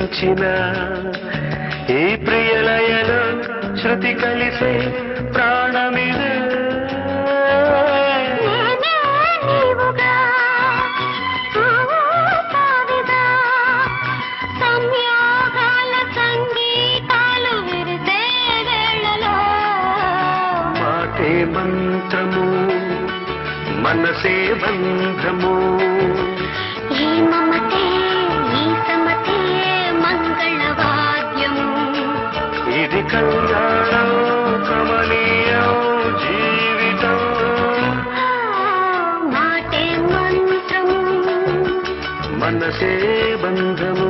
ప్రేమించిన ఈ ప్రియలయలో శృతి కలిసే ప్రాణమిదే మాటే మంత్రము మనసే బంధము ఈ మమతే ఈ సమతే మంగళవాద్యము ఇది కళ్యాణం కమనీయం జీవితం మాటే మంత్రము మనసే బంధము